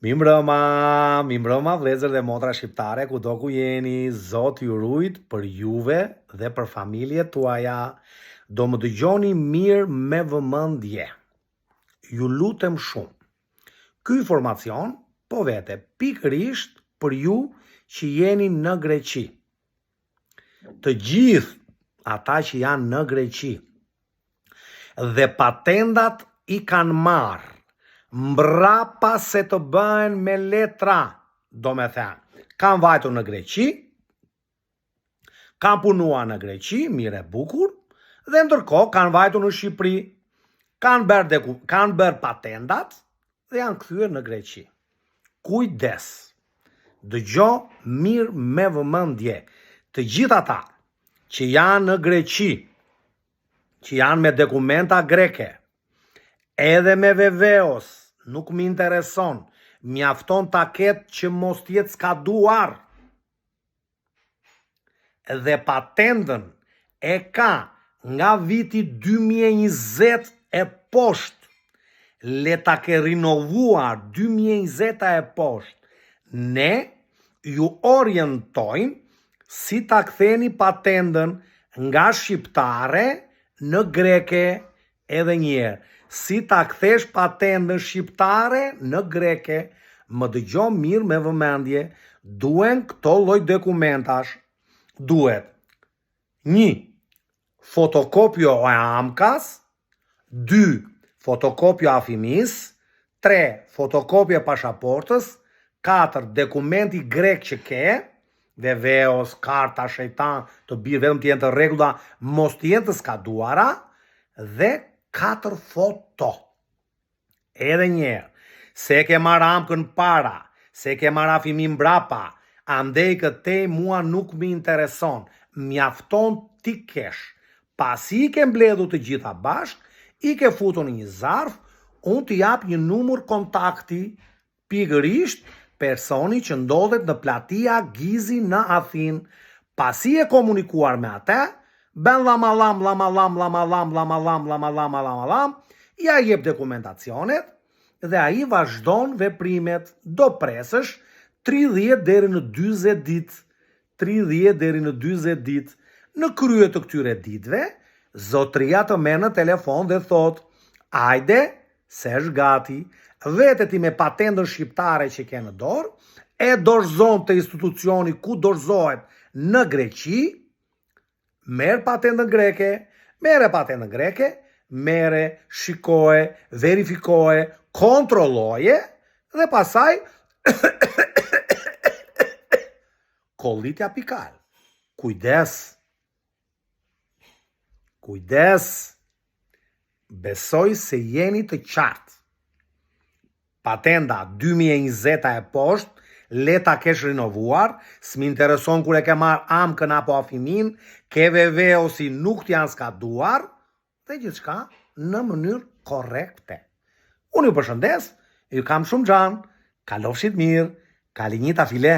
Mimbrëma vëllezër dhe motra shqiptare, kudo ku jeni, Zoti ju rujt për juve dhe për familjet tuaja. Do më dëgjoni mirë me vëmendje. Ju lutem shumë. Ky informacion po vete pikërisht për ju që jeni në Greqi. Të gjithë ata që janë në Greqi dhe patendat i kanë marrë mbrapa se të bëhen me letra, do me thënë, kanë vajtur në Greqi, kanë punua në Greqi, mire bukur, dhe ndërkohë kanë vajtur në Shqipëri, kanë bërë patendat dhe janë kthyer në Greqi. Kujdes, dëgjo mirë me vëmendje, të gjithë ata që janë në Greqi, që janë me dokumenta greke, edhe me veveos, nuk më intereson, mjafton ta ketë që mos jetë skaduar. Dhe patentën e ka nga viti 2020 e poshtë, le ta ke rinovuar 2020 e poshtë. Ne ju orientojmë si ta ktheni patentën nga shqiptare në greke edhe njerë. Si ta kthesh patentën shqiptare në greke, më dëgjo mirë me vëmendje, duen këto lloj dokumentash. Duhet 1. Fotokopjo e amkas, 2. Fotokopjo a fëmis, 3. Fotokopjo e pasaportës, 4. Dokumenti grek që ke, veveos, karta, shejtan, të birë vetëm të jenë të rregulla, mos të jenë të skaduara, dhe 4 foto. Edhe njerë, se ke marrë amkën para, se ke marrë fëmin mbrapa, andej këte mua nuk më intereson, mjafton ti kesh. Pasi i ke mbledhur të gjitha bashk, i ke futur në një zarf, unë të jap një numër kontakti, pikërisht personi që ndodhet në platia Gizi në Athinë. Pasi e komunikuar me atë, ben lamalam, ja jep dokumentacionet dhe ai vazhdon veprimet. Do presësh 30 deri në 40 ditë. 30 deri në 40 ditë. Në krye të këtyre ditëve, zotria të merr në telefon dhe thot: "Ajde, se është gati, vete ti me patentën shqiptare që ke në dorë, e dorëzon të institucioni ku dorëzohet në Greqi, merë patentën greke, mere, shikoje, verifikoje, kontrolloje, dhe pasaj kollitja pikal. Kujdes, besoj se jeni të qartë. Patenta 2020 e poshtë, leta kesh rinovuar, s'mi intereson kur e ke marrë amkën apo afimin, ke veve ose nuk t'janë skaduar, dhe gjithçka në mënyrë korrekte. Unë ju përshëndes, ju kam shumë gjanë, kalofshit mirë, kalinjita file.